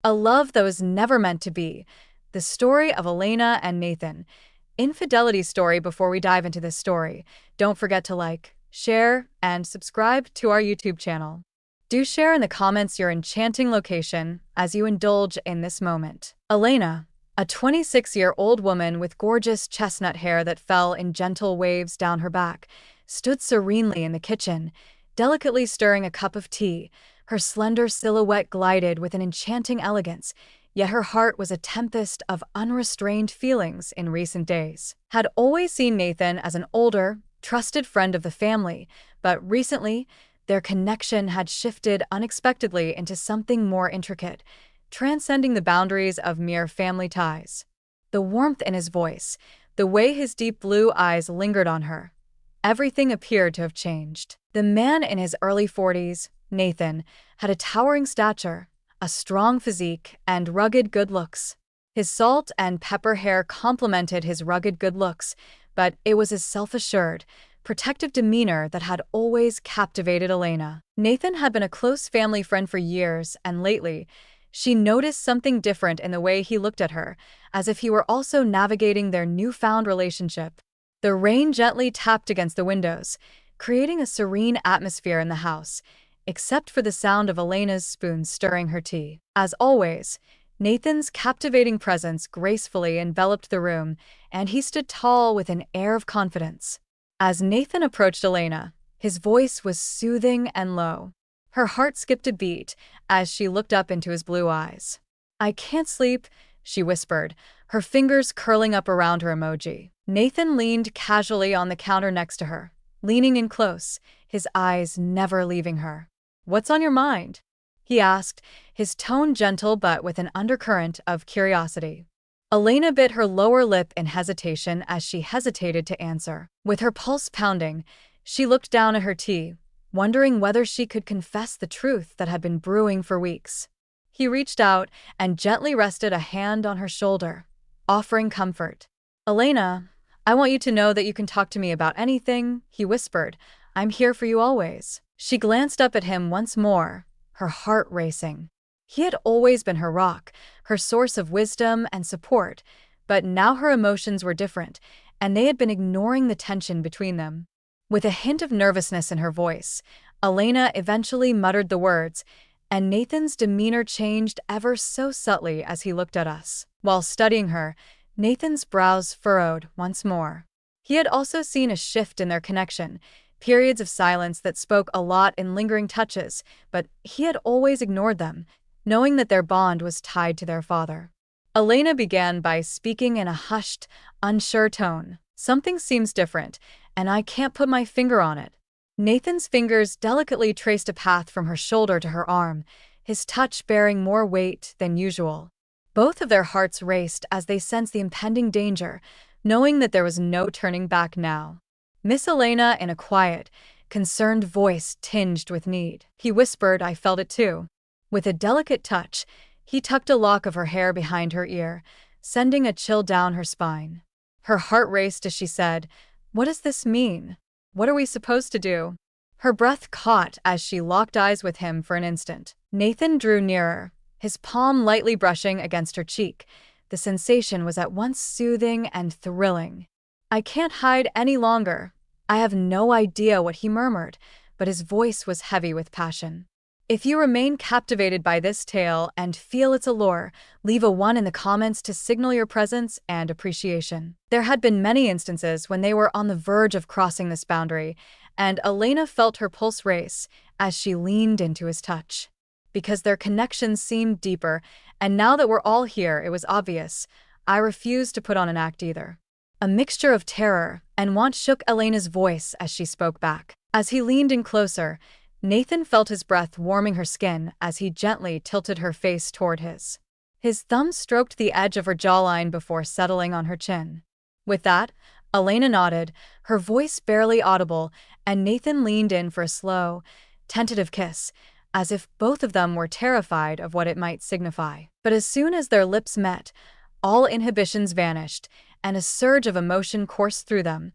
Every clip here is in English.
A love that was never meant to be. The story of Elena and Nathan. Infidelity story. Before we dive into this story, don't forget to like, share, and subscribe to our YouTube channel. Do share in the comments your enchanting location as you indulge in this moment. Elena, a 26-year-old woman with gorgeous chestnut hair that fell in gentle waves down her back, stood serenely in the kitchen, delicately stirring a cup of tea. Her slender silhouette glided with an enchanting elegance, yet her heart was a tempest of unrestrained feelings in recent days. Had always seen Nathan as an older, trusted friend of the family, but recently, their connection had shifted unexpectedly into something more intricate, transcending the boundaries of mere family ties. The warmth in his voice, the way his deep blue eyes lingered on her, everything appeared to have changed. The man in his early 40s, Nathan, had a towering stature, a strong physique, and rugged good looks. His salt and pepper hair complemented his rugged good looks, but it was his self-assured, protective demeanor that had always captivated Elena. Nathan had been a close family friend for years, and lately, she noticed something different in the way he looked at her, as if he were also navigating their newfound relationship. The rain gently tapped against the windows, creating a serene atmosphere in the house, except for the sound of Elena's spoon stirring her tea. As always, Nathan's captivating presence gracefully enveloped the room, and he stood tall with an air of confidence. As Nathan approached Elena, his voice was soothing and low. Her heart skipped a beat as she looked up into his blue eyes. "I can't sleep," she whispered, her fingers curling up around her emoji. Nathan leaned casually on the counter next to her, leaning in close, his eyes never leaving her. "What's on your mind?" he asked, his tone gentle but with an undercurrent of curiosity. Elena bit her lower lip in hesitation as she hesitated to answer. With her pulse pounding, she looked down at her tea, wondering whether she could confess the truth that had been brewing for weeks. He reached out and gently rested a hand on her shoulder, offering comfort. "Elena, I want you to know that you can talk to me about anything," he whispered. "I'm here for you always." She glanced up at him once more, her heart racing. He had always been her rock, her source of wisdom and support, but now her emotions were different, and they had been ignoring the tension between them. With a hint of nervousness in her voice, Elena eventually muttered the words, and Nathan's demeanor changed ever so subtly as he looked at us. While studying her, Nathan's brows furrowed once more. He had also seen a shift in their connection, periods of silence that spoke a lot in lingering touches, but he had always ignored them, knowing that their bond was tied to their father. Elena began by speaking in a hushed, unsure tone. "Something seems different, and I can't put my finger on it." Nathan's fingers delicately traced a path from her shoulder to her arm, his touch bearing more weight than usual. Both of their hearts raced as they sensed the impending danger, knowing that there was no turning back now. "Miss Elena," in a quiet, concerned voice tinged with need. He whispered, "I felt it too." With a delicate touch, he tucked a lock of her hair behind her ear, sending a chill down her spine. Her heart raced as she said, "What does this mean? What are we supposed to do?" Her breath caught as she locked eyes with him for an instant. Nathan drew nearer, his palm lightly brushing against her cheek. The sensation was at once soothing and thrilling. "I can't hide any longer." I have no idea what he murmured, but his voice was heavy with passion. If you remain captivated by this tale and feel its allure, leave a 1 in the comments to signal your presence and appreciation. There had been many instances when they were on the verge of crossing this boundary, and Elena felt her pulse race as she leaned into his touch. Because their connection seemed deeper, and now that we're all here, it was obvious, I refused to put on an act either. A mixture of terror and want shook Elena's voice as she spoke back. As he leaned in closer, Nathan felt his breath warming her skin as he gently tilted her face toward his. His thumb stroked the edge of her jawline before settling on her chin. With that, Elena nodded, her voice barely audible, and Nathan leaned in for a slow, tentative kiss, as if both of them were terrified of what it might signify. But as soon as their lips met, all inhibitions vanished, and a surge of emotion coursed through them,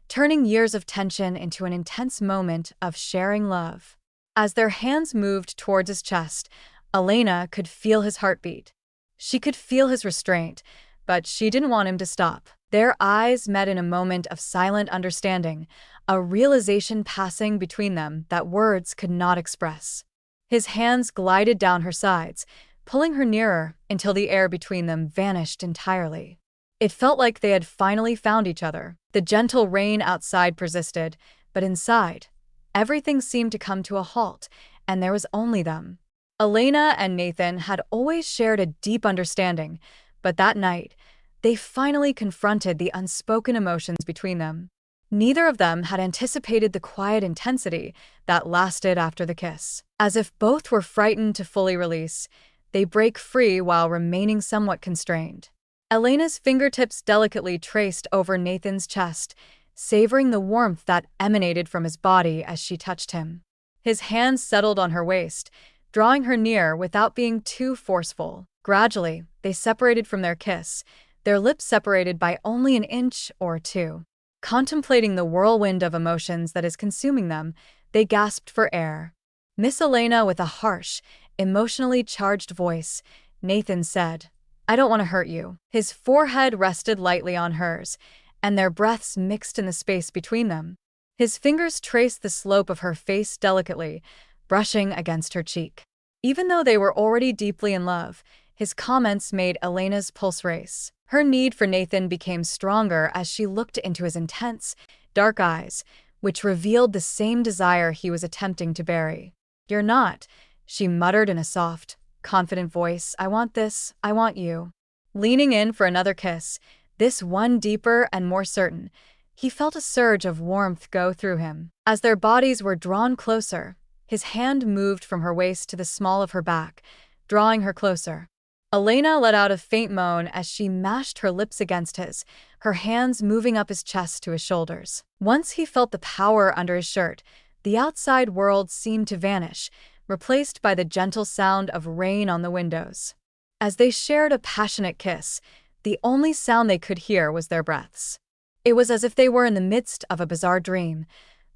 turning years of tension into an intense moment of sharing love. As their hands moved towards his chest, Elena could feel his heartbeat. She could feel his restraint, but she didn't want him to stop. Their eyes met in a moment of silent understanding, a realization passing between them that words could not express. His hands glided down her sides, pulling her nearer until the air between them vanished entirely. It felt like they had finally found each other. The gentle rain outside persisted, but inside, everything seemed to come to a halt, and there was only them. Elena and Nathan had always shared a deep understanding, but that night, they finally confronted the unspoken emotions between them. Neither of them had anticipated the quiet intensity that lasted after the kiss. As if both were frightened to fully release, they break free while remaining somewhat constrained. Elena's fingertips delicately traced over Nathan's chest, savoring the warmth that emanated from his body as she touched him. His hands settled on her waist, drawing her near without being too forceful. Gradually, they separated from their kiss, their lips separated by only an inch or two. Contemplating the whirlwind of emotions that is consuming them, they gasped for air. Miss Elena, with a harsh, emotionally charged voice, Nathan said, "I don't want to hurt you." His forehead rested lightly on hers, and their breaths mixed in the space between them. His fingers traced the slope of her face delicately, brushing against her cheek. Even though they were already deeply in love, his comments made Elena's pulse race. Her need for Nathan became stronger as she looked into his intense, dark eyes, which revealed the same desire he was attempting to bury. "You're not," she muttered in a soft, confident voice. "I want this, I want you." Leaning in for another kiss, this one deeper and more certain, he felt a surge of warmth go through him. As their bodies were drawn closer, his hand moved from her waist to the small of her back, drawing her closer. Elena let out a faint moan as she mashed her lips against his, her hands moving up his chest to his shoulders. Once he felt the power under his shirt, the outside world seemed to vanish, replaced by the gentle sound of rain on the windows. As they shared a passionate kiss, the only sound they could hear was their breaths. It was as if they were in the midst of a bizarre dream,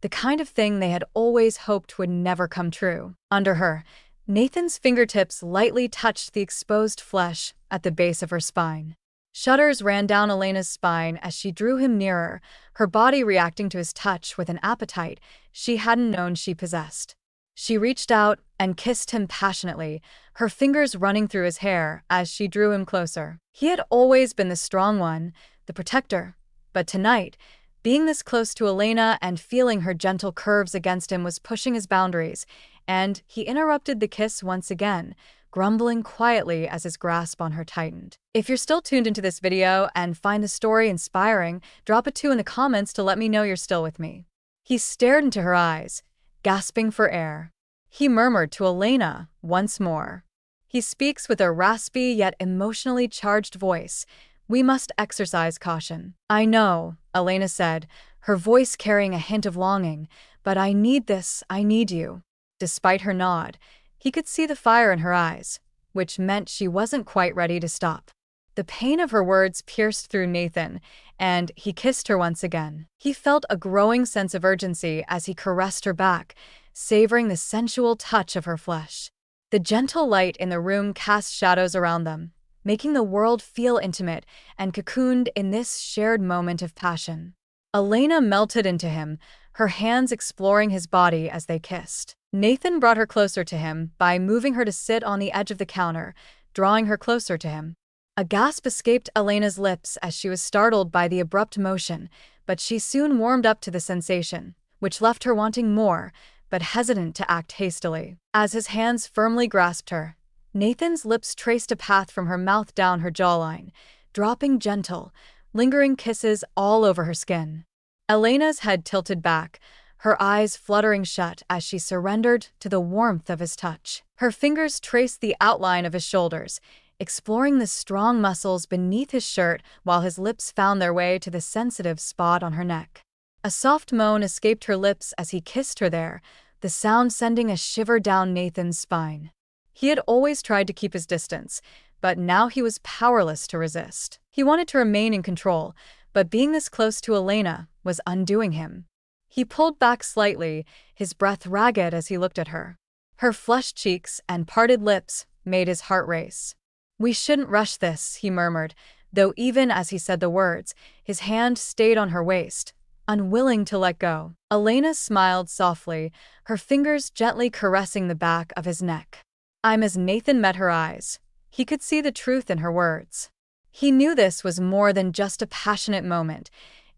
the kind of thing they had always hoped would never come true. Under her, Nathan's fingertips lightly touched the exposed flesh at the base of her spine. Shudders ran down Elena's spine as she drew him nearer, her body reacting to his touch with an appetite she hadn't known she possessed. She reached out and kissed him passionately, her fingers running through his hair as she drew him closer. He had always been the strong one, the protector, but tonight, being this close to Elena and feeling her gentle curves against him was pushing his boundaries, and he interrupted the kiss once again, grumbling quietly as his grasp on her tightened. If you're still tuned into this video and find the story inspiring, drop a 2 in the comments to let me know you're still with me. He stared into her eyes, gasping for air. He murmured to Elena once more. He speaks with a raspy yet emotionally charged voice. "We must exercise caution." "I know," Elena said, her voice carrying a hint of longing, "but I need this, I need you." Despite her nod, he could see the fire in her eyes, which meant she wasn't quite ready to stop. The pain of her words pierced through Nathan, and he kissed her once again. He felt a growing sense of urgency as he caressed her back, savoring the sensual touch of her flesh. The gentle light in the room cast shadows around them, making the world feel intimate and cocooned in this shared moment of passion. Elena melted into him, her hands exploring his body as they kissed. Nathan brought her closer to him by moving her to sit on the edge of the counter, drawing her closer to him. A gasp escaped Elena's lips as she was startled by the abrupt motion, but she soon warmed up to the sensation, which left her wanting more, but hesitant to act hastily. As his hands firmly grasped her, Nathan's lips traced a path from her mouth down her jawline, dropping gentle, lingering kisses all over her skin. Elena's head tilted back, her eyes fluttering shut as she surrendered to the warmth of his touch. Her fingers traced the outline of his shoulders, exploring the strong muscles beneath his shirt while his lips found their way to the sensitive spot on her neck. A soft moan escaped her lips as he kissed her there, the sound sending a shiver down Nathan's spine. He had always tried to keep his distance, but now he was powerless to resist. He wanted to remain in control, but being this close to Elena was undoing him. He pulled back slightly, his breath ragged as he looked at her. Her flushed cheeks and parted lips made his heart race. "We shouldn't rush this," he murmured, though even as he said the words, his hand stayed on her waist, unwilling to let go. Elena smiled softly, her fingers gently caressing the back of his neck. As Nathan met her eyes, he could see the truth in her words. He knew this was more than just a passionate moment.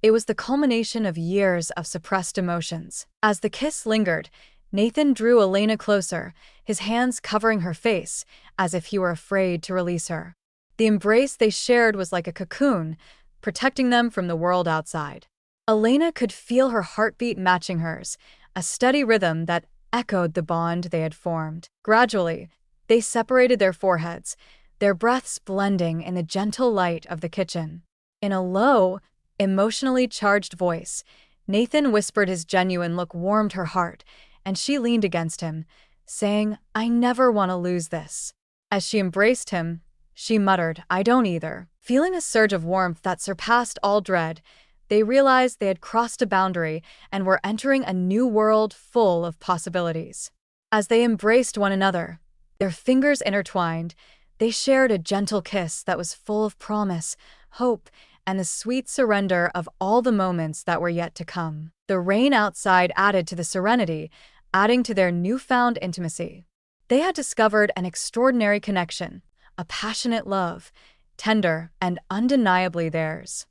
It was the culmination of years of suppressed emotions. As the kiss lingered, Nathan drew Elena closer, his hands covering her face, as if he were afraid to release her. The embrace they shared was like a cocoon, protecting them from the world outside. Elena could feel her heartbeat matching hers, a steady rhythm that echoed the bond they had formed. Gradually, they separated their foreheads, their breaths blending in the gentle light of the kitchen. In a low, emotionally charged voice, Nathan whispered. His genuine look warmed her heart, and she leaned against him, saying, "I never want to lose this." As she embraced him, she muttered, "I don't either." Feeling a surge of warmth that surpassed all dread, they realized they had crossed a boundary and were entering a new world full of possibilities. As they embraced one another, their fingers intertwined, they shared a gentle kiss that was full of promise, hope, and the sweet surrender of all the moments that were yet to come. The rain outside added to the serenity, adding to their newfound intimacy. They had discovered an extraordinary connection, a passionate love, tender and undeniably theirs.